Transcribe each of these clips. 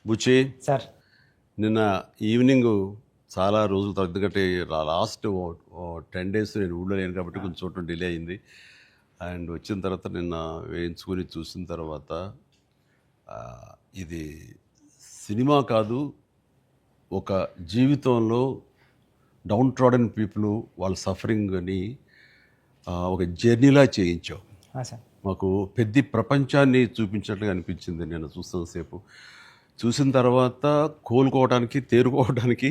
బుచ్చి sir నిన్న evening చాలా రోజుల తర్వాత, ఎందుకంటే లాస్ట్ 10 days నేను ఊళ్ళో లేను కాబట్టి కొంచెం చూడటం డిలే అయింది. అండ్ వచ్చిన తర్వాత నిన్న వేయించుకొని చూసిన తర్వాత ఆ, ఇది సినిమా కాదు, ఒక జీవితంలో డౌన్ ట్రాడన్ పీపుల్ వాళ్ళ సఫరింగ్ అని ఒక జర్నీలా చేయించావు. సార్ మాకు పెద్ద ప్రపంచాన్ని చూపించినట్లుగా అనిపించింది నేను చూస్తున్నంతసేపు. చూసిన తర్వాత కోలుకోవడానికి, తేరుకోవడానికి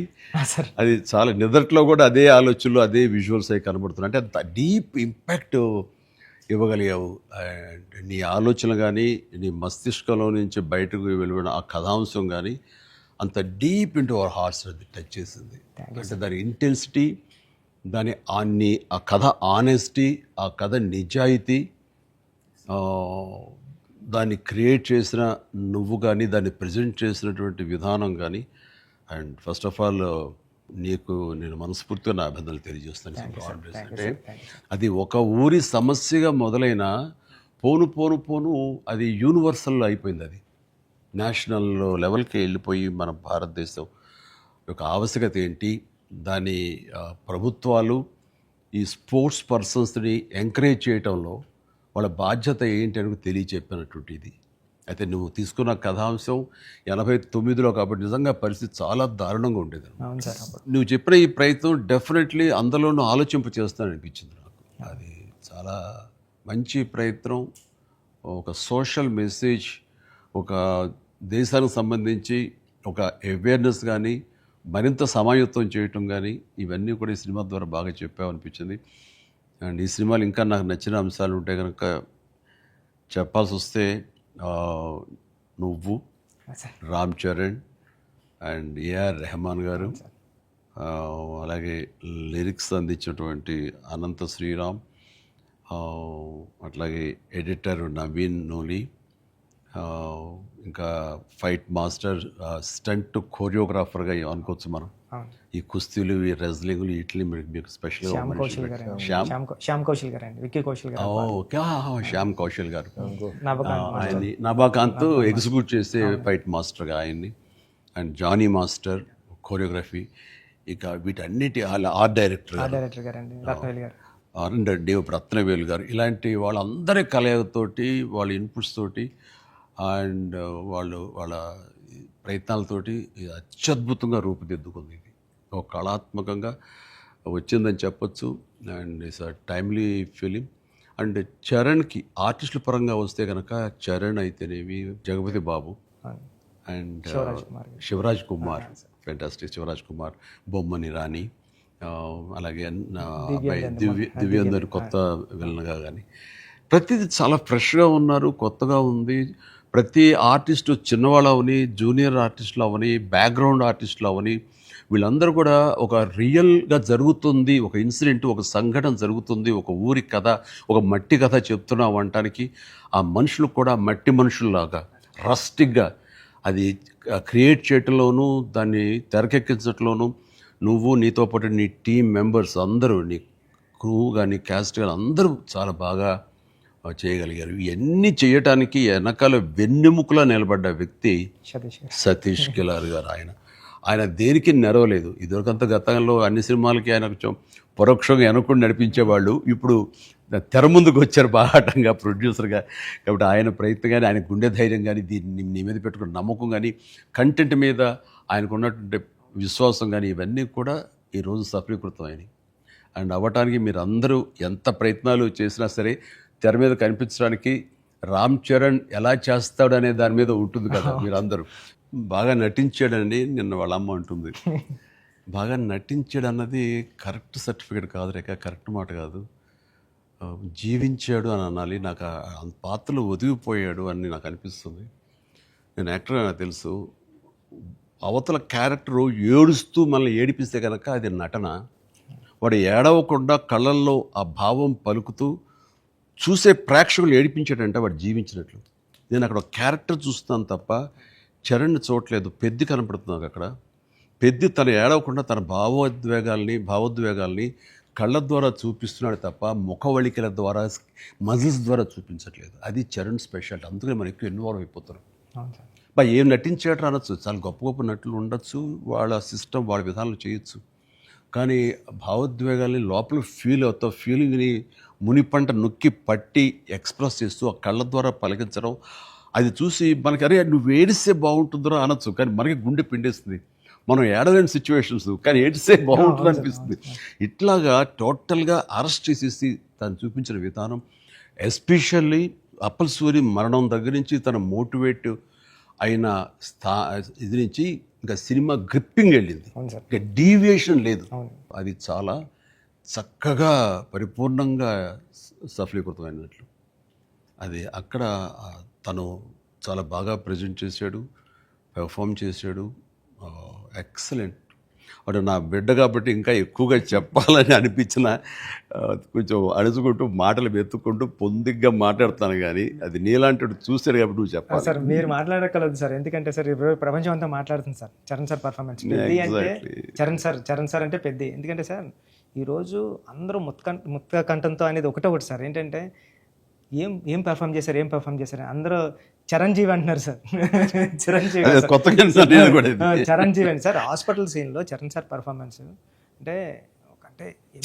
సార్ అది చాలా నిద్రలో కూడా అదే ఆలోచనలు, అదే విజువల్స్ అవి కనబడుతున్నాయి. అంటే అంత డీప్ ఇంపాక్ట్ ఇవ్వగలిగావు. అండ్ నీ ఆలోచనలు కానీ, నీ మస్తిష్కంలో నుంచి బయటకు వెళ్ళిన ఆ కథాంశం కానీ అంత డీప్ ఇంటూ అవర్ హార్ట్స్ అది టచ్ చేసింది. అంటే దాని ఇంటెన్సిటీ, దాని ఆ కథ ఆనెస్టీ, ఆ కథ నిజాయితీ, ఆ, దాన్ని క్రియేట్ చేసిన నువ్వు కానీ, దాన్ని ప్రజెంట్ చేసినటువంటి విధానం కానీ. అండ్ ఫస్ట్ ఆఫ్ ఆల్ నీకు నేను మనస్ఫూర్తిగా నా అభినందనలు తెలియజేస్తాను. అంటే అది ఒక ఊరి సమస్యగా మొదలైన పోను పోను పోను అది యూనివర్సల్ అయిపోయింది. అది నేషనల్ లెవెల్కి వెళ్ళిపోయి మన భారతదేశం యొక్క ఆవశ్యకత ఏంటి, దాని ప్రభుత్వాలు ఈ స్పోర్ట్స్ పర్సన్స్ని ఎంకరేజ్ చేయటంలో వాళ్ళ బాధ్యత ఏంటి అని తెలియచెప్పినటువంటి ఇది. అయితే నువ్వు తీసుకున్న కథాంశం 89లో కాబట్టి నిజంగా పరిస్థితి చాలా దారుణంగా ఉండేది. అవును సార్ అప్పుడు నువ్వు చెప్పిన ఈ ప్రయత్నం డెఫినెట్లీ అందులోనూ ఆలోచింప చేస్తానని అనిపించింది నాకు. అది చాలా మంచి ప్రయత్నం. ఒక సోషల్ మెసేజ్, ఒక దేశానికి సంబంధించి ఒక అవేర్నెస్ కానీ, మరింత సమాయత్తం చేయటం కానీ, ఇవన్నీ కూడా ఈ సినిమా ద్వారా బాగా చెప్పావనిపించింది. అండ్ ఈ సినిమాలు ఇంకా నాకు నచ్చిన అంశాలు ఉంటే కనుక చెప్పాల్సి వస్తే నువ్వు, sir Ram Charan and AR Rahman garu, అలాగే లిరిక్స్ అందించినటువంటి అనంత శ్రీరామ్, అట్లాగే ఎడిటర్ నవీన్ నూలి, ఇంకా ఫైట్ మాస్టర్, స్టంట్ కోరియోగ్రాఫర్గా అనుకోవచ్చు మనం. ఈ కుస్తీలు, ఈ రెజ్లింగ్లు, వీటిని మీకు స్పెషల్గా శ్యామ్ కౌశల్ గారు శ్యామ్ కౌశల్ గారు అండి, విక్కీ కౌశల్ గారు. ఓకే, శ్యామ్ కౌశల్ గారు నవకాంత్ ఆయన్ని, నభాకాంత్ ఎగ్జిక్యూట్ చేసే ఫైట్ మాస్టర్గా ఆయన్ని, అండ్ జానీ మాస్టర్ కోరియోగ్రఫీ, ఇక వీటన్నిటి ఆర్ట్ డైరెక్టర్ డైరెక్టర్ గారు అండి, రత్నవేలి గారు, దేవ్ రత్నవేలు గారు, ఇలాంటి వాళ్ళందరి కలయికతోటి, వాళ్ళ ఇన్పుట్స్ తోటి అండ్ వాళ్ళ ప్రయత్నాలతోటి అత్యద్భుతంగా రూపుదిద్దుకుంది. ఇది ఒక కళాత్మకంగా వచ్చిందని చెప్పచ్చు. And it's a timely film. And చరణ్కి ఆర్టిస్టుల పరంగా వస్తే కనుక చరణ్ అయితేనేమి, జగపతి బాబు అండ్ శివరాజ్ కుమార్, ఫెంటాస్టిక్ శివరాజ్ కుమార్, బొమ్మని రాణి, అలాగే అబ్బాయి దివ్యందర్ కొత్త విలన్గా కానీ ప్రతిదీ చాలా ఫ్రెష్గా ఉన్నారు, కొత్తగా ఉంది. ప్రతి ఆర్టిస్టు చిన్నవాళ్ళు అవని, జూనియర్ ఆర్టిస్టులు అవని, బ్యాక్గ్రౌండ్ ఆర్టిస్టులు అవని, వీళ్ళందరూ కూడా ఒక రియల్గా జరుగుతుంది, ఒక ఇన్సిడెంట్, ఒక సంఘటన జరుగుతుంది, ఒక ఊరి కథ, ఒక మట్టి కథ చెప్తున్నాం అనటానికి ఆ మనుషులు కూడా మట్టి మనుషుల్లాగా రస్టిక్గా అది క్రియేట్ చేయటంలోనూ, దాన్ని తెరకెక్కించడంలోనూ నువ్వు, నీతో పాటు నీ టీం మెంబర్స్ అందరూ, నీ క్రూ కానీ, క్యాస్ట్ కానీ అందరూ చాలా బాగా చేయగలిగారు. ఇవన్నీ చేయటానికి వెనకాల వెన్నెముకలా నిలబడ్డ వ్యక్తి సతీష్ కిలార్ గారు. ఆయన దేనికి నెరవలేదు. ఇదివరకంత గతంలో అన్ని సినిమాలకి ఆయన కొంచెం పరోక్షంగా వెనకుండా నడిపించేవాళ్ళు. ఇప్పుడు తెర ముందుకు వచ్చారు బాహాటంగా ప్రొడ్యూసర్గా. కాబట్టి ఆయన ప్రయత్నం కానీ, ఆయన గుండె ధైర్యం కానీ, దీన్ని నీ మీద పెట్టుకున్న నమ్మకం కానీ, కంటెంట్ మీద ఆయనకు ఉన్నటువంటి విశ్వాసం కానీ, ఇవన్నీ కూడా ఈరోజు సఫలీకృతం అయినాయి. అండ్ అవ్వటానికి మీరు అందరూ ఎంత ప్రయత్నాలు చేసినా సరే తెర మీద కనిపించడానికి రామ్ చరణ్ ఎలా చేస్తాడు అనే దాని మీద ఉంటుంది కదా. మీరు అందరూ బాగా నటించాడని నిన్న వాళ్ళ అమ్మ అంటుంది. బాగా నటించాడు అన్నది కరెక్ట్ సర్టిఫికేట్ కాదు రేఖ, కరెక్ట్ మాట కాదు. జీవించాడు అని అనాలి. నాకు ఆ పాత్రలో ఒదిగిపోయాడు అని నాకు అనిపిస్తుంది. నేను యాక్టర్ నాకు తెలుసు. అవతల క్యారెక్టరు ఏడుస్తూ మనల్ని ఏడిపిస్తే కనుక అది నటన. వాడు ఏడవకుండా కళ్ళల్లో ఆ భావం పలుకుతూ చూసే ప్రేక్షకులు ఏడిపించాడంటే వాడు జీవించినట్లు. నేను అక్కడ క్యారెక్టర్ చూస్తున్నాను తప్ప చరణ్ని చూడలేదు. పెద్ది కనపడుతున్నాను అక్కడ. పెద్ది తను ఏడవకుండా తన భావోద్వేగాల్ని కళ్ళ ద్వారా చూపిస్తున్నాడు తప్ప ముఖవళికల ద్వారా, మజిల్స్ ద్వారా చూపించట్లేదు. అది చరణ్ స్పెషాలిటీ. అందుకని మనం ఎక్కువ ఇన్వాల్వ్ అయిపోతున్నాం. ఏం నటించాడు అనొచ్చు, చాలా గొప్ప గొప్ప నటులు ఉండొచ్చు, వాళ్ళ సిస్టమ్ వాళ్ళ విధానాలు చేయొచ్చు, కానీ భావోద్వేగాల్ని లోపల ఫీల్ అవుతావు, ఫీలింగ్ని మునిపంట నొక్కి పట్టి ఎక్స్ప్రెస్ చేస్తూ ఆ కళ్ళ ద్వారా పలికించడం, అది చూసి మనకి అరే నువ్వు ఏడిస్తే బాగుంటుందో అనొచ్చు, కానీ మనకి గుండె పిండేస్తుంది. మనం ఏడలేని సిచ్యువేషన్స్, కానీ ఏడిస్తే బాగుంటుంది అనిపిస్తుంది. ఇట్లాగా టోటల్గా అరెస్ట్ చేసేసి తను చూపించిన విధానం, ఎస్పెషల్లీ అప్పల్ మరణం దగ్గర నుంచి తన మోటివేట్ అయిన ఇది నుంచి ఇంకా సినిమా గ్రిప్పింగ్ వెళ్ళింది, ఇంకా డీవియేషన్ లేదు. అది చాలా చక్కగా పరిపూర్ణంగా సఫలీకృతమైనట్లు. అది అక్కడ తను చాలా బాగా ప్రజెంట్ చేశాడు, పెర్ఫామ్ చేశాడు. ఎక్సలెంట్. వాడు నా బిడ్డ కాబట్టి ఇంకా ఎక్కువగా చెప్పాలని అనిపించిన కొంచెం అడుచుకుంటూ మాటలు వెతుక్కుంటూ పొందిగ్గా మాట్లాడుతాను, కానీ అది నీలాంటి చూశారు కాబట్టి నువ్వు చెప్పాలి సార్. మీరు మాట్లాడగలదు సార్, ఎందుకంటే సార్ ఇప్పుడు ప్రపంచం అంతా మాట్లాడుతుంది సార్ చరణ్ సార్ పర్ఫార్మెన్స్. పెద్ద అంటే చరణ్ సార్ అంటే పెద్ద. ఎందుకంటే సార్ ఈరోజు అందరూ ముత్త కంఠంతో అనేది ఒకటి సార్, ఏంటంటే ఏం పెర్ఫామ్ చేశారు అందరూ చిరంజీవి అంటున్నారు సార్. చిరంజీవి అండి సార్. హాస్పిటల్ సీన్లో చరణ్ సార్ పర్ఫార్మెన్స్ అంటే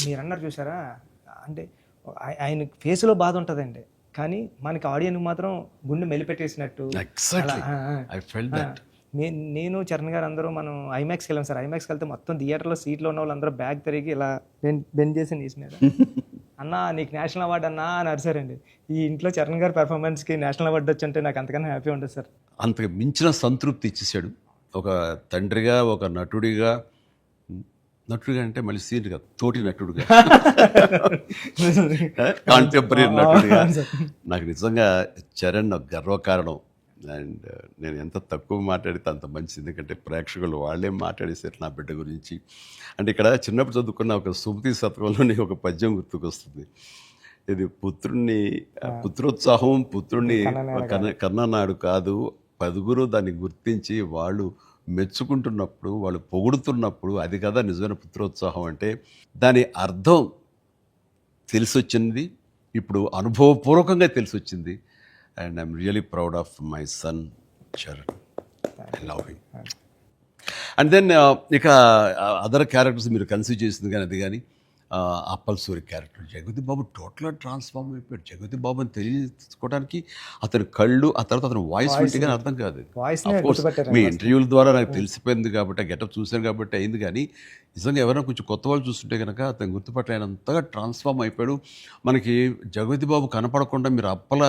మీరు అన్నారు చూసారా, అంటే ఆయన ఫేస్లో బాధ ఉంటుందండి, కానీ మనకి ఆడియన్కి మాత్రం గుండె మెలిపెట్టేసినట్టు. నేను చరణ్ గారు అందరూ మనం ఐమాక్స్కి వెళ్ళాం సార్. ఐమాక్స్కి వెళ్తే మొత్తం థియేటర్లో సీట్లో ఉన్న వాళ్ళందరూ బ్యాగ్ తిరిగి ఇలా బెండ్ చేసి తీసినారు. అన్నా నీకు నేషనల్ అవార్డు అన్నా అని అరిసారండి. ఈ ఇంట్లో చరణ్ గారి పెర్ఫార్మెన్స్కి నేషనల్ అవార్డు వచ్చంటే నాకు అంతకన్నా హ్యాపీ ఉంటుంది సార్. అంతకు మించిన సంతృప్తి ఇచ్చేసాడు. ఒక తండ్రిగా, ఒక నటుడిగా అంటే మళ్ళీ సీనియర్గా, తోటి నటుడుగా, కాంటెంపరీ నటుడిగా నాకు నిజంగా చరణ్ గర్వకారణం. అండ్ నేను ఎంత తక్కువ మాట్లాడితే అంత మంచిది, ఎందుకంటే ప్రేక్షకులు వాళ్ళే మాట్లాడేసారు నా బిడ్డ గురించి. అంటే ఇక్కడ చిన్నప్పుడు చదువుకున్న ఒక సుమతి శతకంలోని ఒక పద్యం గుర్తుకొస్తుంది. ఇది పుత్రోత్సాహం పుత్రుణ్ణి కన్ననాడు కాదు, పదుగురు దాన్ని గుర్తించి వాళ్ళు మెచ్చుకుంటున్నప్పుడు, వాళ్ళు పొగుడుతున్నప్పుడు, అది కదా నిజమైన పుత్రోత్సాహం అంటే. దాని అర్థం తెలిసొచ్చింది, ఇప్పుడు అనుభవపూర్వకంగా తెలిసొచ్చింది. And I'm really proud of my son, Charan. I love him. And then ఇక అదర్ క్యారెక్టర్స్ మీరు కన్సిడర్ చేసింది కానీ అది కానీ అప్పల్ సూరి క్యారెక్టర్ జగపతి బాబు టోటల్గా ట్రాన్స్ఫార్మ్ అయిపోయాడు. జగపతి బాబు అని తెలియకోవడానికి అతని కళ్ళు, ఆ తర్వాత అతని వాయిస్ వింటే కానీ అర్థం కాదు. మీ ఇంటర్వ్యూల ద్వారా నాకు తెలిసిపోయింది కాబట్టి, ఆ గెటప్ చూశాను కాబట్టి అయింది, కానీ నిజంగా ఎవరైనా కొంచెం కొత్త వాళ్ళు చూస్తుంటే కనుక అతను గుర్తుపట్టలేనంతగా ట్రాన్స్ఫార్మ్ అయిపోయాడు. మనకి జగపతి బాబు కనపడకుండా మీరు అప్పల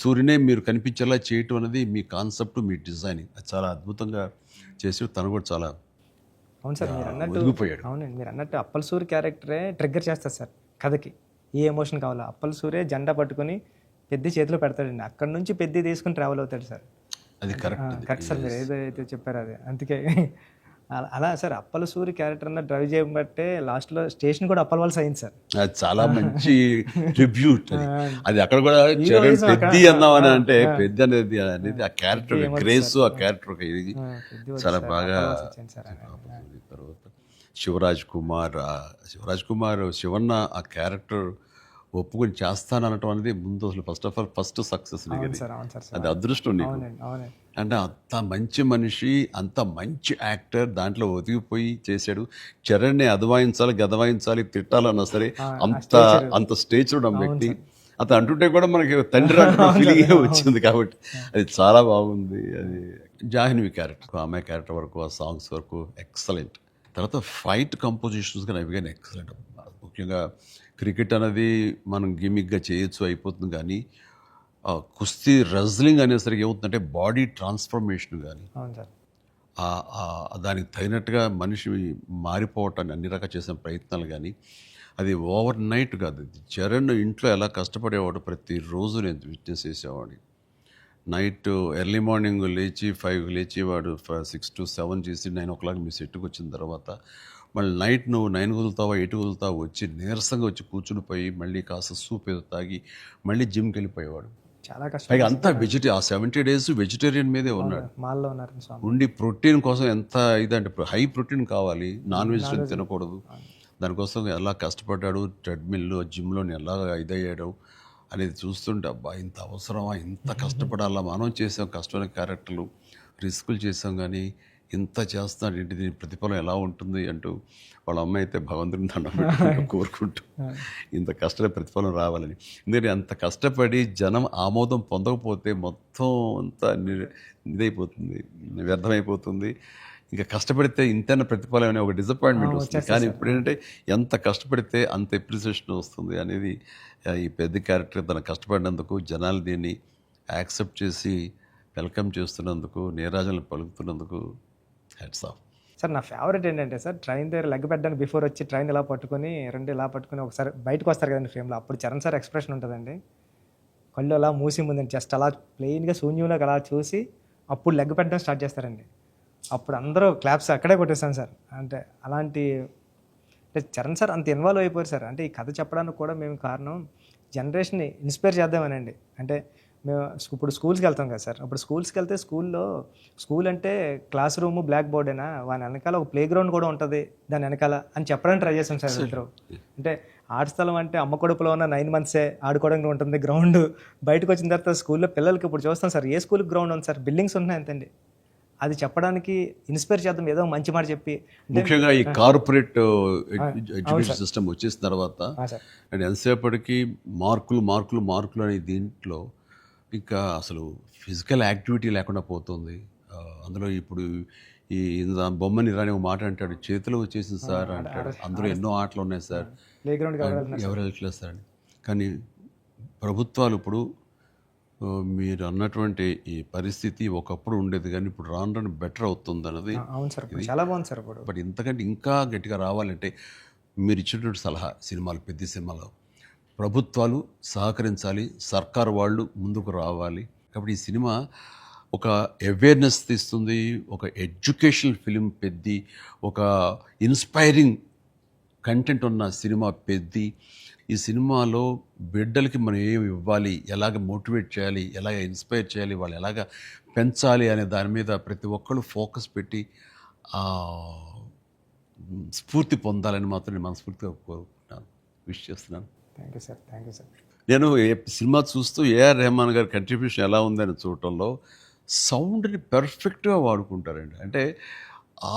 సూర్యనే మీరు కనిపించేలా చేయటం అనేది మీ కాన్సెప్ట్, మీ డిజైనింగ్, అది చాలా అద్భుతంగా చేసి తను కూడా చాలా అవును సార్. మీరు అన్నట్టు అవునండి, మీరు అన్నట్టు అప్పల్ సూరి క్యారెక్టరే ట్రిగ్గర్ చేస్తారు సార్ కథకి. ఏ ఎమోషన్ కావాలో అప్పల్ సూరే జెండా పట్టుకుని పెద్ద చేతిలో పెడతాడండి, అక్కడ నుంచి పెద్ద తీసుకుని ట్రావెల్ అవుతాడు సార్. అది కరెక్ట్ సార్, మీరు ఏదైతే చెప్పారో అది. అందుకే అలా సార్ అప్పల సూరి క్యారెక్టర్ అన్న డ్రైవ్ చేయబట్టే లాస్ట్లో స్టేషన్ కూడా అప్పల వాళ్ళ అయింది సార్. అది చాలా మంచి ట్రిబ్యూట్. అది అక్కడ కూడా చరణ్ పెద్ద అన్నామని అంటే పెద్ద అనేది ఆ క్యారెక్టర్ గ్రేస్, ఆ క్యారెక్టర్ ఇది చాలా బాగా. తర్వాత శివరాజ్ కుమార్ శివన్న ఆ క్యారెక్టర్ ఒప్పుకొని చేస్తాననటం అనేది ముందు అసలు ఫస్ట్ సక్సెస్ నీకు, అది అదృష్టం నీకు. అంటే అంత మంచి మనిషి, అంత మంచి యాక్టర్, దాంట్లో ఒదిగిపోయి చేశాడు. చరణ్ని గదవాయించాలి తిట్టాలన్నా సరే అంత స్టేజ్ ఉన్న వ్యక్తి. అతను అంటుంటే కూడా మనకి తండ్రి ఫీలింగ్ వచ్చింది కాబట్టి అది చాలా బాగుంది. అది జాహ్నవి క్యారెక్టర్, ఆమె క్యారెక్టర్ వరకు, ఆ సాంగ్స్ వరకు ఎక్సలెంట్. తర్వాత ఫైట్ కంపోజిషన్స్ కానీ అవి కానీ ఎక్సలెంట్. ముఖ్యంగా క్రికెట్ అనేది మనం గిమిక్గా చేయొచ్చు, అయిపోతుంది, కానీ కుస్తీ రెజ్లింగ్ అనేసరికి ఏమవుతుందంటే బాడీ ట్రాన్స్ఫర్మేషన్ కానీ దానికి తగినట్టుగా మనిషి మారిపోవటాన్ని అన్ని రకాల చేసిన ప్రయత్నాలు కానీ అది ఓవర్ నైట్ కాదు. చరణ్ ఇంట్లో ఎలా కష్టపడేవాడు, ప్రతిరోజు నేను విట్నెస్ చేసేవాడిని. నైట్ ఎర్లీ మార్నింగ్ లేచి 5 లేచి వాడు 6 to 7 చేసి 9 o'clock మీ సెట్కి వచ్చిన తర్వాత మళ్ళీ నైట్ నువ్వు 9 కుదులుతావా 8 కుదులుతావా వచ్చి నీరసంగా వచ్చి కూర్చుని పోయి మళ్ళీ కాస్త సూప్ ఏదో తాగి మళ్ళీ జిమ్కి వెళ్ళిపోయేవాడు. చాలా కష్టం. పైగా అంతా ఆ 70 days వెజిటేరియన్ మీదే ఉన్నాడు. ఉండి ప్రోటీన్ కోసం ఎంత ఇదంటే హై ప్రోటీన్ కావాలి, నాన్ వెజిటేరియన్ తినకూడదు. దానికోసం ఎలా కష్టపడ్డాడు, ట్రెడ్మిల్ జిమ్లో ఎలా ఇదయ్యాడు. అనేది చూస్తుంటే అబ్బా ఇంత అవసరమా, ఇంత కష్టపడాలా, మనం చేసాం కష్టమైన క్యారెక్టర్లు, రిస్కులు చేసాం, కానీ ఇంత చేస్తున్నాడు ఏంటి, దీని ప్రతిఫలం ఎలా ఉంటుంది అంటూ వాళ్ళ అమ్మ అయితే భగవంతుడిని దండం పెట్టుకుంటూ కోరుకుంటూ ఇంత కష్ట ప్రతిఫలం రావాలని. ఎందుకంటే అంత కష్టపడి జనం ఆమోదం పొందకపోతే మొత్తం అంతా ఇదైపోతుంది, వ్యర్థమైపోతుంది. ఇంకా కష్టపడితే ఇంతైనా ప్రతిఫలం అనే ఒక డిసప్పాయింట్మెంట్ వస్తుంది. కానీ ఇప్పుడు ఏంటంటే ఎంత కష్టపడితే అంత ఎప్రిసియేషన్ వస్తుంది అనేది ఈ పెద్ద క్యారెక్టర్ తన కష్టపడినందుకు, జనాలు దీన్ని యాక్సెప్ట్ చేసి వెల్కమ్ చేస్తున్నందుకు, నీరాజనలు పలుకుతున్నందుకు హ్యాట్స్ ఆఫ్. సార్ నా ఫేవరెట్ ఏంటంటే సార్, ట్రైన్ దగ్గర లెగ్ పెట్టడానికి బిఫోర్ వచ్చి ట్రైన్ ఇలా పట్టుకొని రెండు ఇలా పట్టుకొని ఒకసారి బయటకు వస్తారు కదండి ఫ్రేమ్లో, అప్పుడు చరణ్ సార్ ఎక్స్ప్రెషన్ ఉంటుందండి, కళ్ళు అలా మూసి ముందండి జస్ట్ అలా ప్లెయిన్గా శూన్యంలోకి అలా చూసి అప్పుడు లెగ్ పెట్టడం స్టార్ట్ చేస్తారండి. అప్పుడు అందరూ క్లాప్స్ అక్కడే కొట్టేస్తాను సార్. అంటే అలాంటి అంటే చరణ్ సార్ అంత ఇన్వాల్వ్ అయిపోయారు సార్. అంటే ఈ కథ చెప్పడానికి కూడా మేము కారణం జనరేషన్ని ఇన్స్పైర్ చేద్దామనండి. అంటే మేము ఇప్పుడు స్కూల్స్కి వెళ్తాం కదా సార్, అప్పుడు స్కూల్స్కి వెళ్తే స్కూల్ అంటే క్లాస్ రూమ్ బ్లాక్ బోర్డేనా, వాని వెనకాల ఒక ప్లే గ్రౌండ్ కూడా ఉంటుంది దాని వెనకాల అని చెప్పడానికి ట్రై చేస్తాం సార్ ఇద్దరు. అంటే ఆట స్థలం అంటే అమ్మ కడుపులో ఉన్న 9 months ఆడుకోవడానికి ఉంటుంది గ్రౌండ్. బయటకు వచ్చిన తర్వాత స్కూల్లో పిల్లలకి ఇప్పుడు చూస్తాం సార్, ఏ స్కూల్కి గ్రౌండ్ ఉంది సార్, బిల్డింగ్స్ ఉన్నాయి అంతండి. అది చెప్పడానికి ఇన్స్పైర్ చేద్దాం, ఏదో మంచి మాట చెప్పి. ముఖ్యంగా ఈ కార్పొరేట్ ఎడ్యుకేషన్ సిస్టమ్ వచ్చేసిన తర్వాత అండ్ ఎంతసేపటికి మార్కులు అనే దీంట్లో ఇంకా అసలు ఫిజికల్ యాక్టివిటీ లేకుండా పోతుంది. అందులో ఇప్పుడు ఈ బొమ్మని రాని ఒక మాట అంటాడు, చేతిలో వచ్చేసింది సార్ అంటాడు. అందులో ఎన్నో ఆటలు ఉన్నాయి సార్, ప్లే గ్రౌండ్ ఎవరు వెళ్ళట్లేదు సార్ అని. కానీ ప్రభుత్వాలు ఇప్పుడు మీరు అన్నటువంటి ఈ పరిస్థితి ఒకప్పుడు ఉండేది, కానీ ఇప్పుడు రాను బెటర్ అవుతుంది అన్నది. అవును సార్, చాలా బాగుంది సార్. ఇప్పుడు బట్ ఇంతకంటే ఇంకా గట్టిగా రావాలంటే మీరు ఇచ్చినటువంటి సలహా, సినిమాలు పెద్ద సినిమాలో ప్రభుత్వాలు సహకరించాలి, సర్కారు వాళ్ళు ముందుకు రావాలి. కాబట్టి ఈ సినిమా ఒక అవేర్నెస్ తీస్తుంది, ఒక ఎడ్యుకేషనల్ ఫిలిం పెద్ది, ఒక ఇన్స్పైరింగ్ కంటెంట్ ఉన్న సినిమా పెద్ది. ఈ సినిమాలో బిడ్డలకి మనం ఏమి ఇవ్వాలి, ఎలాగ మోటివేట్ చేయాలి, ఎలాగ ఇన్స్పైర్ చేయాలి, వాళ్ళు ఎలాగ పెంచాలి అనే దాని మీద ప్రతి ఒక్కళ్ళు ఫోకస్ పెట్టి స్ఫూర్తి పొందాలని మాత్రం నేను మనస్ఫూర్తిగా కోరుకుంటున్నాను, విష్ చేస్తున్నాను. Thank you sir, thank you sir. నేను సినిమా చూస్తూ ఏఆర్ రెహమాన్ గారి కంట్రిబ్యూషన్ ఎలా ఉందని చూడటంలో సౌండ్ని పర్ఫెక్ట్గా వాడుకుంటారండి. అంటే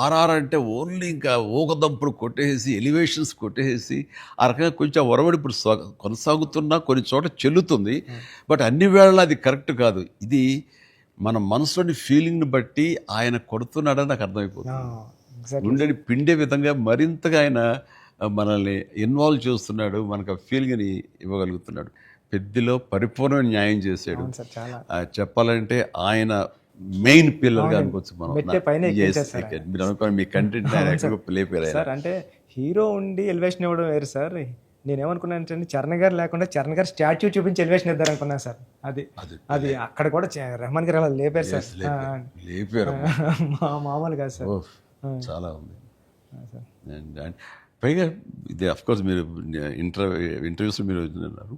ఆర్ఆర్ అంటే ఓన్లీ ఇంకా ఊకదంపులు కొట్టేసి, ఎలివేషన్స్ కొట్టేసి ఆ రకంగా కొంచెం ఒరవడి ఇప్పుడు కొనసాగుతున్నా కొన్ని చోట చెల్లుతుంది. బట్ అన్ని వేళ అది కరెక్ట్ కాదు. ఇది మన మనసులోని ఫీలింగ్ని బట్టి ఆయన కొడుతున్నాడని నాకు అర్థమైపోతుంది. గుండెని పిండే విధంగా మరింతగా ఆయన మనల్ని ఇన్వాల్వ్ చేస్తున్నాడు, మనకు ఆ ఫీలింగ్ని ఇవ్వగలుగుతున్నాడు. పెద్దలో పరిపూర్ణమైన న్యాయం చేశాడు. చెప్పాలంటే ఆయన మెయిన్ పిల్లర్గా అనుకోవచ్చు మనం. మీరు అనుకోండి మీ కంటెంట్ సార్, అంటే హీరో ఉండి ఎలివేషన్ ఇవ్వడం వేరు సార్. నేనేమనుకున్నాను, చరణ్ గారు లేకుండా చరణ్ గారు స్టాచ్యూ చూపించి ఎలివేషన్ ఇద్దారు అనుకున్నాను సార్. అది అక్కడ కూడా రెహమాన్ గారు అలా లేపారు సార్, లేపారు మామూలు కాదు సార్, చాలా ఉంది. పైగా ఇది అఫ్కోర్స్ మీరు ఇంటర్వ్యూస్ మీరు అన్నారు,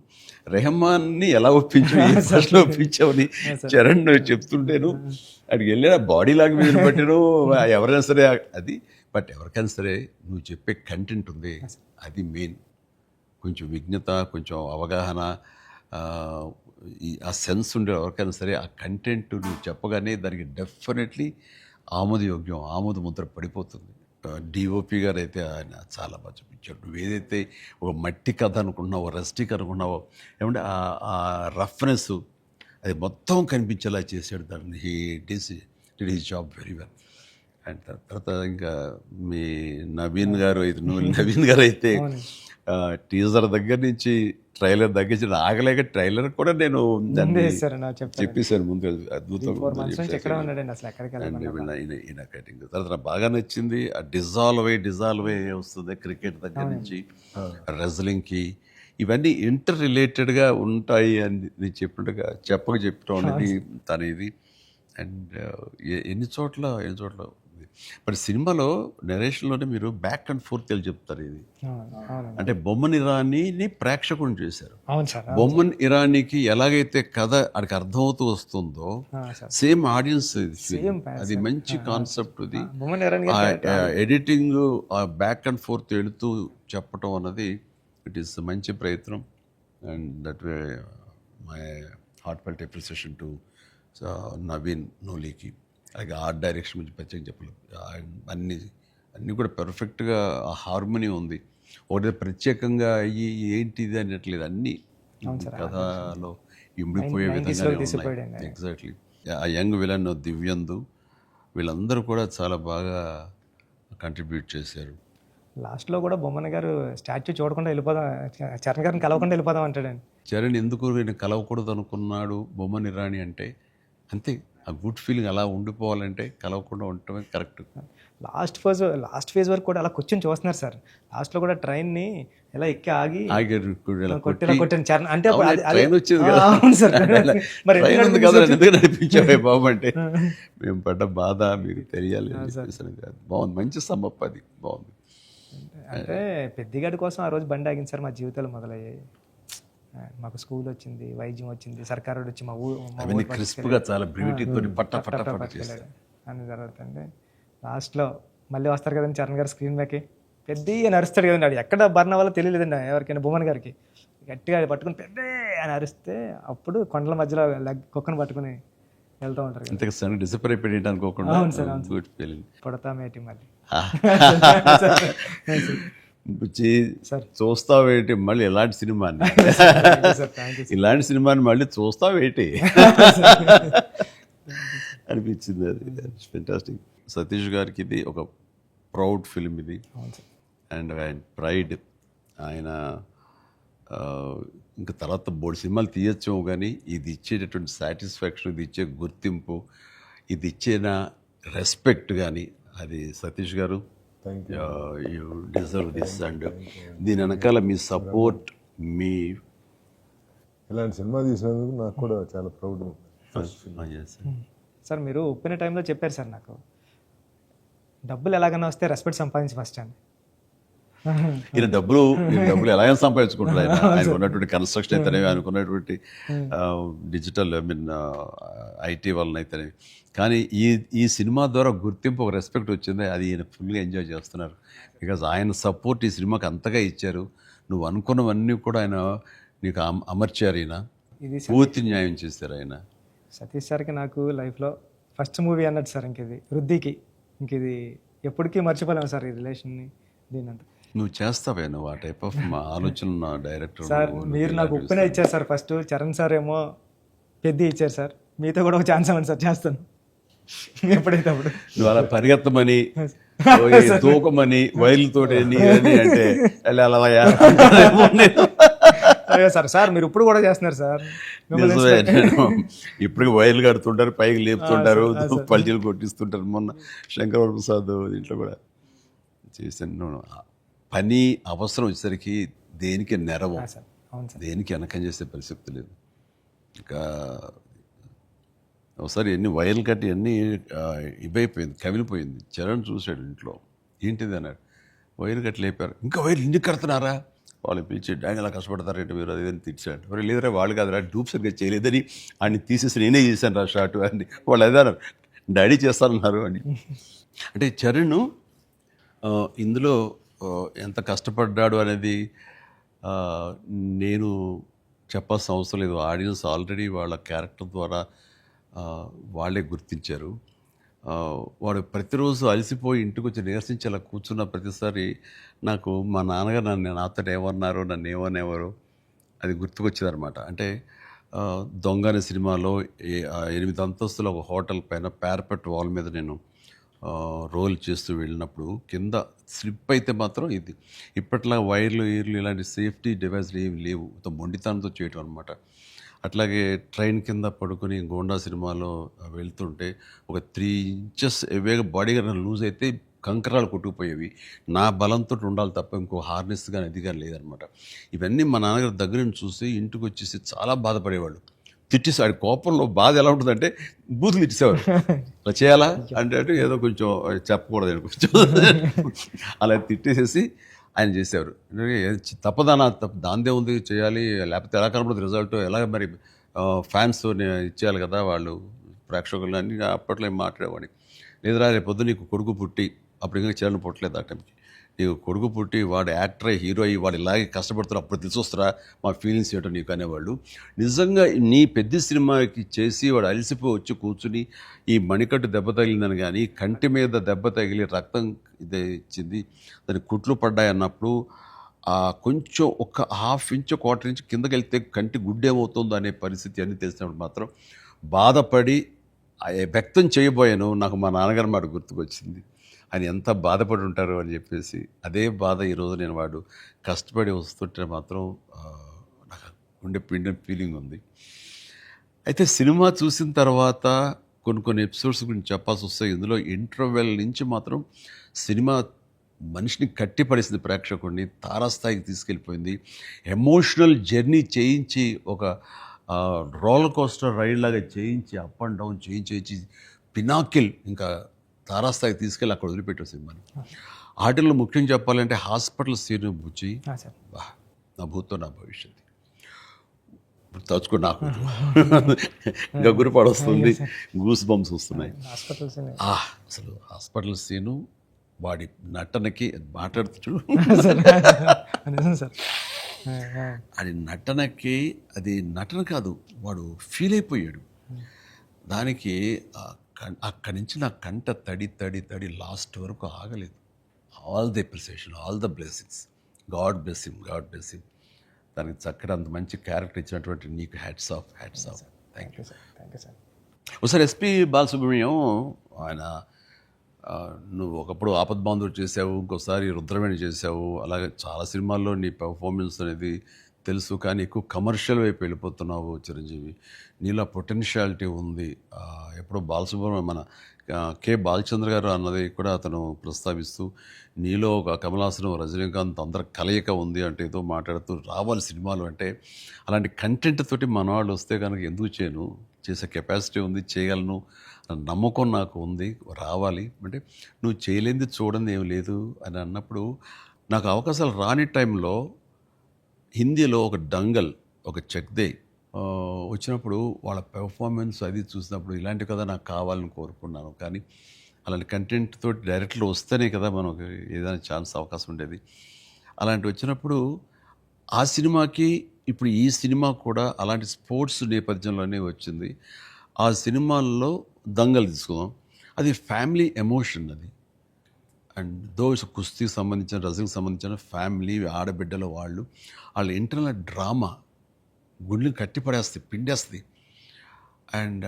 రెహమాన్ని ఎలా ఒప్పించావని చరణ్ చెప్తుంటేను అక్కడికి వెళ్ళిన బాడీ లాంగ్వేజ్ బట్టిను ఎవరైనా సరే అది. బట్ ఎవరికైనా సరే నువ్వు చెప్పే కంటెంట్ ఉంది, అది మెయిన్. కొంచెం విజ్ఞత, కొంచెం అవగాహన, ఆ సెన్స్ ఉండే ఎవరికైనా సరే ఆ కంటెంట్ నువ్వు చెప్పగానే దానికి డెఫినెట్లీ ఆమోదయోగ్యం, ఆమోద ముద్ర పడిపోతుంది. డిఓపి గారు అయితే ఆయన చాలా బాగా చూపించాడు. నువ్వు ఏదైతే ఒక మట్టి కథ అనుకుంటున్నావో, రస్టిక్ అనుకున్నావో, ఏమంటే ఆ రఫ్నెస్ అది మొత్తం కనిపించేలా చేశాడు. దాన్ని did his job very well. And తర్వాత ఇంకా మీ నవీన్ గారు అయితే టీజర్ దగ్గర నుంచి ట్రైలర్ దగ్గర నుంచి ఆగలేక ట్రైలర్ కూడా నేను దాన్ని చెప్పేశాను ముందు. అద్భుతంగా కటింగ్. తర్వాత నాకు బాగా నచ్చింది ఆ డిజాల్వ్ అయ్యి వస్తుంది క్రికెట్ దగ్గర నుంచి రెజ్లింగ్కి. ఇవన్నీ ఇంటర్ రిలేటెడ్గా ఉంటాయి అని నేను చెప్పినట్టుగా చెప్పడం అనేది తన ఇది. అండ్ ఎన్ని చోట్ల బట్ సినిమాలో నెరేషన్లోనే మీరు బ్యాక్ అండ్ ఫోర్త్ వెళ్ళి చెప్తారు. ఇది అంటే బొమ్మన్ ఇరానీని ప్రేక్షకుని చేశారు. బొమ్మన్ ఇరానీకి ఎలాగైతే కథ అక్కడికి అర్థమవుతూ వస్తుందో సేమ్ ఆడియన్స్ అది మంచి కాన్సెప్ట్. ఇది ఎడిటింగ్ బ్యాక్ అండ్ ఫోర్త్ వెళుతూ చెప్పటం అన్నది ఇట్ ఈస్ మంచి ప్రయత్నం. And that way my heartfelt appreciation to Naveen నోలీకి. అలాగే ఆర్ట్ డైరెక్షన్ గురించి ప్రత్యేకంగా చెప్పలేదు. అన్నీ కూడా పెర్ఫెక్ట్గా ఆ హార్మోనీ ఉంది. ఒకటి ప్రత్యేకంగా అయ్యి ఏంటిది అనట్లేదు, అన్నీ కథలో ఇమిడిపోయే విధంగా ఉన్నాయి. ఎగ్జాక్ట్లీ. ఆ యంగ్ విలన్ దివ్యందు వీళ్ళందరూ కూడా చాలా బాగా కంట్రిబ్యూట్ చేశారు. లాస్ట్లో కూడా బొమ్మన గారు స్టాచ్యూ చూడకుండా వెళ్ళిపోదాం, చరణ్ గారిని కలవకుండా వెళ్ళిపోదాం అంటాడండి. చరణ్ ఎందుకు నేను కలవకూడదు అనుకున్నాడు బొమ్మని రాణి అంటే అంతే. ఆ గుడ్ ఫీలింగ్ అలా ఉండిపోవాలంటే కలవకుండా ఉండటమే కరెక్ట్. లాస్ట్ ఫేజ్ వరకు కూడా అలా కూర్చొని చూస్తున్నారు సార్. లాస్ట్లో కూడా ట్రైన్ని ఎలా ఎక్కి ఆగి కొట్టాను చరణ్ అంటే ట్రైన్ వచ్చింది కదా. అవును సార్. మరి ట్రైన్ ఉంది కదా, ఎందుకు నడిపించావే బాబు అంటే మేము పడ్డ బాధ మీకు తెలియాలి. బాగుంది, మంచి సమ్మప్, అది బాగుంది. అంటే పెద్దిగాడి కోసం ఆ రోజు బండి ఆగింది సార్. మా జీవితాలు మొదలయ్యాయి. మాకు స్కూల్ వచ్చింది, వైద్యం వచ్చింది, సర్కారు వచ్చి మా ఊరు క్రిస్ప్గా చాలా బ్యూటీతో అని జరుగుతుంది. లాస్ట్లో మళ్ళీ వస్తారు కదండి చరణ్ గారు స్క్రీన్ బ్యాక్కి, పెద్ద అరుస్తాడు కదండి. అది ఎక్కడ బర్ణ వల్ల తెలియలేదండి ఎవరికైనా. బొమ్మన్ గారికి గట్టిగా పట్టుకుని పెద్ద అని అరిస్తే అప్పుడు కొండల మధ్యలో కుక్కను పట్టుకుని వెళ్తూ ఉంటారు. డిసప్పర్ అయిపోయి అనుకోకుండా పుడతామేటి మళ్ళీ చూస్తావేటి మళ్ళీ ఇలాంటి సినిమాని ఇలాంటి సినిమాని మళ్ళీ చూస్తావేటి అనిపించింది. అది ఫెంటాస్టిక్. సతీష్ గారికి ఇది ఒక ప్రౌడ్ ఫిల్మ్ ఇది. అండ్ ఆయన ప్రైడ్, ఆయన ఇంకా తర్వాత బోర్డు సినిమాలు తీయచ్చాము కానీ ఇది ఇచ్చేటటువంటి సాటిస్ఫాక్షన్, ఇది ఇచ్చే గుర్తింపు, ఇది ఇచ్చిన రెస్పెక్ట్ కానీ అది సతీష్ గారు యూ డిజర్వ్ దిస్. అండ్ దీని వెనకాల మీ సపోర్ట్, మీ ఇలాంటి సినిమా తీసినందుకు నాకు కూడా చాలా ప్రౌడ్. సార్ మీరు ఒప్పిన టైంలో చెప్పారు సార్ నాకు, డబ్బులు ఎలాగైనా వస్తే రెస్పెక్ట్ సంపాదించి ఫస్ట్ అండి. ఈయన డబ్బులు ఎలా సంపాదించుకుంటారు. ఆయన ఉన్నటువంటి కన్స్ట్రక్షన్ అయితేనే, ఆయనకున్నటువంటి డిజిటల్ ఐటీ వలన అయితేనే. కానీ ఈ సినిమా ద్వారా గుర్తింపు, ఒక రెస్పెక్ట్ వచ్చింది. అది ఈయన ఫుల్గా ఎంజాయ్ చేస్తున్నారు. బికాజ్ ఆయన సపోర్ట్ ఈ సినిమాకి అంతగా ఇచ్చారు. నువ్వు అనుకున్నవన్నీ కూడా ఆయన నీకు అమర్చారు. ఈయన పూర్తి న్యాయం చేశారు ఆయన. సతీష్ సార్కి నాకు లైఫ్లో ఫస్ట్ మూవీ అన్నట్టు సార్. ఇంకది వృద్ధికి, ఇది ఎప్పటికీ మర్చిపోలేము సార్ ఈ రిలేషన్ని. దీనంతా నువ్వు చేస్తావే, నువ్వు ఆ టైప్ ఆఫ్ మా డైరెక్టర్ సార్. మీరు నాకు ఉప్పిన ఇచ్చారు సార్ ఫస్ట్, చరణ్ సార్ ఏమో పెద్ద ఇచ్చారు సార్. మీతో కూడా ఒక ఛాన్స్ అవ్వండి సార్, చేస్తాను ఎప్పుడైతే అప్పుడు. నువ్వు అలా పరిగెత్తమని, తూకమని, వైర్లతోటి అంటే అయ్యో సార్ మీరు ఇప్పుడు కూడా చేస్తున్నారు సార్. ఇప్పుడు వైర్లు కడుతుంటారు, పైకి లేపుతుంటారు, పల్టీలు కొట్టిస్తుంటారు. మొన్న శంకర ప్రసాద్ దీంట్లో కూడా చేశాను. పని అవసరం వచ్చేసరికి దేనికి నెరవం, దేనికి వెనకం చేసే పరిస్థితి లేదు. ఇంకా ఒకసారి ఎన్ని వైర్లు కట్టి అన్నీ ఇవైపోయింది, కవిలిపోయింది. చరణ్ చూశాడు ఇంట్లో, ఏంటిది అన్నాడు. వైర్లు కట్టి లేపారు. ఇంకా వైర్లు ఇంటికి కడుతున్నారా? వాళ్ళు పిలిచి డాంగ్ ఎలా కష్టపడతారంటే మీరు అది ఏదైనా తెచ్చాడు. మరి లేదరా వాళ్ళు కాదురా, డూప్ సరిగ్గా చేయలేదని ఆయన తీసేసి నేనే చేశాను రా షార్ట్ అని వాళ్ళు అదే అన్నారు. డాడీ చేస్తానన్నారు అని. అంటే చరణ్ ఇందులో ఎంత కష్టపడ్డాడు అనేది నేను చెప్పాల్సిన అవసరం లేదు. ఆడియన్స్ ఆల్రెడీ వాళ్ళ క్యారెక్టర్ ద్వారా వాళ్ళే గుర్తించారు. వాడు ప్రతిరోజు అలసిపోయి ఇంటికి వచ్చి నీరసించి అలా కూర్చున్న ప్రతిసారి నాకు మా నాన్నగారు నాతో ఏమన్నారో, నన్ను ఏమనేవారో అది గుర్తుకొచ్చేదనమాట. అంటే దొంగ అనే సినిమాలో 8 అంతస్తుల ఒక హోటల్ పైన పారపెట్ వాల్ మీద నేను రోల్ చేస్తూ వెళ్ళినప్పుడు కింద స్లిప్ అయితే మాత్రం ఇది ఇప్పట్లా వైర్లు ఇలాంటి సేఫ్టీ డివైస్లు ఏమి లేవు, మొండితనంతో చేయటం అనమాట. అట్లాగే ట్రైన్ కింద పడుకొని గోండా సినిమాలో వెళ్తుంటే ఒక 3 ఇంచెస్ ఎవేగా బాడీగా లూజ్ అయితే కంకరాలు కొట్టుకుపోయేవి. నా బలంతో ఉండాలి తప్ప ఇంకో హార్నెస్ కానీ అది కానీ లేదనమాట. ఇవన్నీ మా నాన్నగారి దగ్గర నుంచి చూసి ఇంటికి వచ్చేసి చాలా బాధపడేవాళ్ళు. తిట్టేసాడు. కోపంలో బాధ ఎలా ఉంటుందంటే బూతులు ఇచ్చేసేవాడు. అలా చేయాలా అంటే ఏదో కొంచెం చెప్పకూడదు కొంచెం అలా తిట్టేసేసి ఆయన చేసేవారు. తప్పదానా దాందే ఉంది చేయాలి, లేకపోతే ఎలా కనపడదు రిజల్ట్, ఎలాగ మరి ఫ్యాన్స్ ఇచ్చేయాలి కదా వాళ్ళు ప్రేక్షకులు అన్నీ అప్పట్లో ఏం మాట్లాడేవాడిని. లేదురా రేపు పొద్దు నీకు కొడుకు పుట్టి, అప్పుడు ఇంకా చరణ్ పుట్టలేదు ఆ టైంకి, నీకు కొడుకు పుట్టి వాడు యాక్టర్ అయ్యి హీరో అయ్యి వాడు ఇలాగే కష్టపడుతున్నారు అప్పుడు తెలిసి వస్తారా మా ఫీలింగ్స్ ఏంటో నీకు అనేవాళ్ళు. నిజంగా నీ పెద్ద సినిమాకి చేసి వాడు అలసిపోయి వచ్చి కూర్చుని ఈ మణికట్టు దెబ్బ తగిలిందని కానీ కంటి మీద దెబ్బ తగిలి రక్తం ఇదే ఇచ్చింది దాని కుట్లు పడ్డాయి అన్నప్పుడు కొంచెం ఒక హాఫ్ ఇంచ్ క్వార్టర్ ఇంచ్ కిందకి వెళ్తే కంటి గుడ్డేమవుతుందో అనే పరిస్థితి అన్నీ తెలిసినప్పుడు మాత్రం బాధపడి వ్యక్తం చేయబోయాను. నాకు మా నాన్నగారు మాట గుర్తుకొచ్చింది. ఆయన ఎంత బాధపడి ఉంటారు అని చెప్పేసి అదే బాధ ఈరోజు నేను వాడు కష్టపడి వస్తుంటే మాత్రం నాకు గుండె పిండిన ఫీలింగ్ ఉంది. అయితే సినిమా చూసిన తర్వాత కొన్ని ఎపిసోడ్స్ గురించి చెప్పాల్సి వస్తాయి. ఇందులో ఇంటర్వెల్ నుంచి మాత్రం సినిమా మనిషిని కట్టిపడేసింది, ప్రేక్షకుడిని తారాస్థాయికి తీసుకెళ్ళిపోయింది. ఎమోషనల్ జర్నీ చేయించి ఒక రోలర్ కోస్టర్ రైడ్ లాగా చేయించి అప్ అండ్ డౌన్ చేయించి పినాకిల్ ఇంకా తారాస్థాయికి తీసుకెళ్ళి అక్కడ వదిలిపెట్టారు సినిమాని. ఆటల్లో ముఖ్యంగా చెప్పాలంటే హాస్పిటల్ సీన్ బుచ్చి నా భూతో నా భవిష్యత్తు ఇప్పుడు తలుచుకో నాకు గగురు పడొస్తుంది, గూస్ బంప్స్ వస్తున్నాయి. అసలు హాస్పిటల్ సీను వాడి నటనకి మాట్లాడుతూ అది నటనకి అది నటన కాదు, వాడు ఫీల్ అయిపోయాడు దానికి. అక్కడి నుంచి నా కంట తడి తడి తడి లాస్ట్ వరకు ఆగలేదు. All the appreciation, all the blessings, God bless him, God bless him. దానికి చక్కటి అంత మంచి క్యారెక్టర్ ఇచ్చినటువంటి నీకు hats off, hats off. Thank you sir, thank you sir. ఒకసారి ఎస్పి బాలసుబ్రహ్మణ్యం ఆయన నువ్వు ఒకప్పుడు ఆపద్బాంధుడు చేసావు, ఇంకోసారి రుద్రవేణి చేసావు, అలాగే చాలా సినిమాల్లో నీ పెర్ఫార్మెన్స్ అనేది తెలుసు. కానీ ఎక్కువ కమర్షియల్ వైపు వెళ్ళిపోతున్నావు చిరంజీవి. నీలో పొటెన్షియాలిటీ ఉంది. ఎప్పుడో బాలసుబ్రహ్మణ్యం మన కె బాలచంద్ర గారు అన్నది కూడా అతను ప్రస్తావిస్తూ నీలో ఒక కమలాసనం రజనీకాంత్ అందరి కలయిక ఉంది అంటే ఏదో మాట్లాడుతూ రావాలి సినిమాలు అంటే. అలాంటి కంటెంట్ తోటి మనవాళ్ళు వస్తే కనుక ఎందుకు చేయను, చేసే కెపాసిటీ ఉంది, చేయగలను నమ్మకం నాకు ఉంది, రావాలి అంటే. నువ్వు చేయలేనిది చూడండి ఏం లేదు అని అన్నప్పుడు నాకు అవకాశాలు రాని టైంలో హిందీలో ఒక డంగల్, ఒక చెక్దే వచ్చినప్పుడు వాళ్ళ పెర్ఫార్మెన్స్ అది చూసినప్పుడు ఇలాంటి కదా నాకు కావాలని కోరుకున్నాను. కానీ అలాంటి కంటెంట్ తోటి డైరెక్ట్లో వస్తేనే కదా మనకు ఏదైనా ఛాన్స్ అవకాశం ఉండేది. అలాంటి వచ్చినప్పుడు ఆ సినిమాకి ఇప్పుడు ఈ సినిమా కూడా అలాంటి స్పోర్ట్స్ నేపథ్యంలోనే వచ్చింది. ఆ సినిమాల్లో దంగల్ తీసుకుందాం, అది ఫ్యామిలీ ఎమోషన్ అది. అండ్ దోస్ కుస్తీకి సంబంధించిన, రజనీకి సంబంధించిన ఫ్యామిలీ ఆడబిడ్డల వాళ్ళ ఇంటర్నల్ డ్రామా గుండెని కట్టిపడేస్తుంది, పిండేస్తుంది. అండ్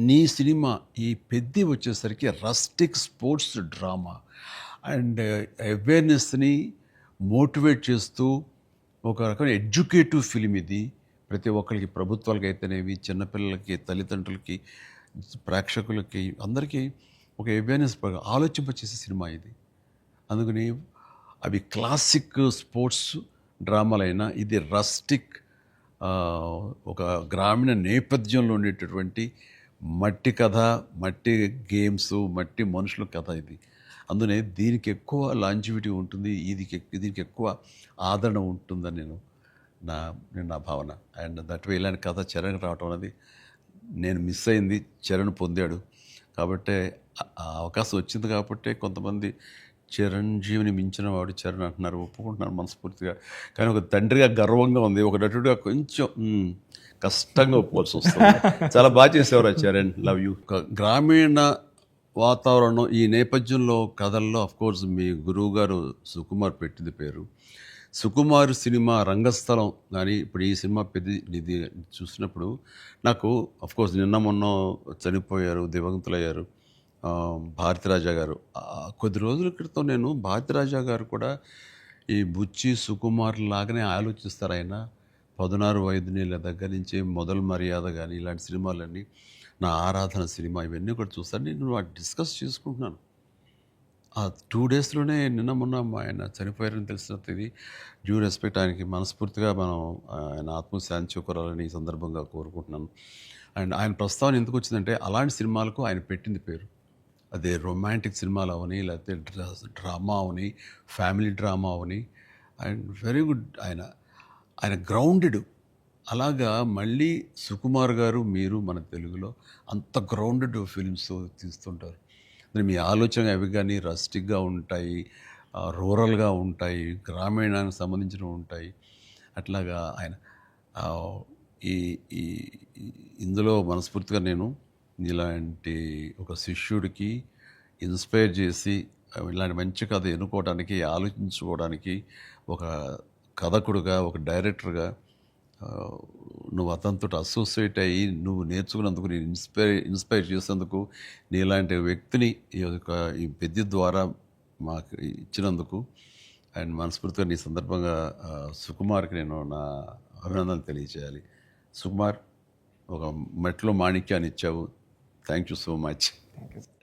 నీ సినిమా ఈ పెద్ద వచ్చేసరికి రస్టిక్ స్పోర్ట్స్ డ్రామా అండ్ అవేర్నెస్ని మోటివేట్ చేస్తూ ఒక రకమైన ఎడ్యుకేటివ్ ఫిలిం ఇది. ప్రతి ఒక్కరికి, ప్రభుత్వాలకి అయితేనేవి, చిన్నపిల్లలకి, తల్లిదండ్రులకి, ప్రేక్షకులకి, అందరికీ ఒక అవేర్నెస్ ఆలోచింపచేసే సినిమా ఇది. అందుకని అవి క్లాసిక్ స్పోర్ట్స్ డ్రామాలైనా ఇది రస్టిక్ ఒక గ్రామీణ నేపథ్యంలో ఉండేటటువంటి మట్టి కథ, మట్టి గేమ్స్, మట్టి మనుషుల కథ ఇది. అందునే దీనికి ఎక్కువ లాంజివిటీ ఉంటుంది, దీనికి ఎక్కువ ఆదరణ ఉంటుందని నా భావన. అండ్ దట్ వే ఇలాంటి కథ చరణ్ రావటం అనేది నేను మిస్ అయింది, చరణ్ పొందాడు. కాబట్టి ఆ అవకాశం వచ్చింది కాబట్టి కొంతమంది చిరంజీవిని మించిన వాడు చరణ్ అంటున్నారు, ఒప్పుకుంటున్నారు మనస్ఫూర్తిగా. కానీ ఒక తండ్రిగా గర్వంగా ఉంది, ఒక నటుడిగా కొంచెం కష్టంగా ఒప్పుకోవాల్సి వస్తుంది. చాలా బాగా చేసేవారు చరణ్, లవ్ యూ. గ్రామీణ వాతావరణం ఈ నేపథ్యంలో కథల్లో అఫ్కోర్స్ మీ గురువు గారు సుకుమార్ పెట్టింది పేరు. సుకుమార్ సినిమా రంగస్థలం కానీ ఇప్పుడు ఈ సినిమా ఇది చూసినప్పుడు నాకు అఫ్కోర్స్ నిన్న మొన్న చనిపోయారు, దివంగతులయ్యారు భారతిరాజా గారు. కొద్ది రోజుల క్రితం నేను భారతిరాజా గారు కూడా ఈ బుచ్చి సుకుమార్ లాగానే ఆలోచిస్తారు. ఆయన 16 వయదునీళ్ళ దగ్గర నుంచి మొదలు మర్యాద కానీ ఇలాంటి సినిమాలన్నీ, నా ఆరాధన సినిమా, ఇవన్నీ కూడా చూస్తాను. నేను వాటి డిస్కస్ చేసుకుంటున్నాను. ఆ 2 డేస్లోనే నిన్న మొన్న ఆయన చనిపోయారని తెలిసినంత ఇది డ్యూ రెస్పెక్ట్ ఆయనకి మనస్ఫూర్తిగా మనం ఆయన ఆత్మశాంతి చేకూరాలని ఈ సందర్భంగా కోరుకుంటున్నాను. అండ్ ఆయన ప్రస్తావన ఎందుకు వచ్చిందంటే అలాంటి సినిమాలకు ఆయన పెట్టింది పేరు. అదే రొమాంటిక్ సినిమాలు అవని, లేకపోతే drama Avani, family drama Avani. And very good. ఆయన గ్రౌండెడ్. అలాగా మళ్ళీ సుకుమార్ గారు, మీరు మన తెలుగులో అంత గ్రౌండెడ్ ఫిల్మ్స్ తీస్తుంటారు. మీ ఆలోచన అవి కానీ రస్టిక్గా ఉంటాయి, రూరల్గా ఉంటాయి, గ్రామీణానికి సంబంధించినవి ఉంటాయి. అట్లాగా ఆయన ఆ, ఈ ఈ ఇందులో మనస్ఫూర్తిగా నేను ఇలాంటి ఒక శిష్యుడికి ఇన్స్పైర్ చేసి ఇలాంటి మంచి కథ ఎన్నుకోవడానికి, ఆలోచించుకోవడానికి ఒక కథకుడుగా, ఒక డైరెక్టర్గా నువ్వు అతనితో అసోసియేట్ అయ్యి నువ్వు నేర్చుకున్నందుకు, నేను ఇన్స్పైర్ చేసేందుకు, నీలాంటి వ్యక్తిని ఈ పెద్ద ద్వారా మాకు ఇచ్చినందుకు అండ్ మనస్ఫూర్తిగా నీ సందర్భంగా సుకుమార్కి నేను నా అభినందనలు తెలియజేయాలి. సుకుమార్, ఒక మెట్లో మాణిక్యాన్ని ఇచ్చావు. Thank you so much. Thank you sir.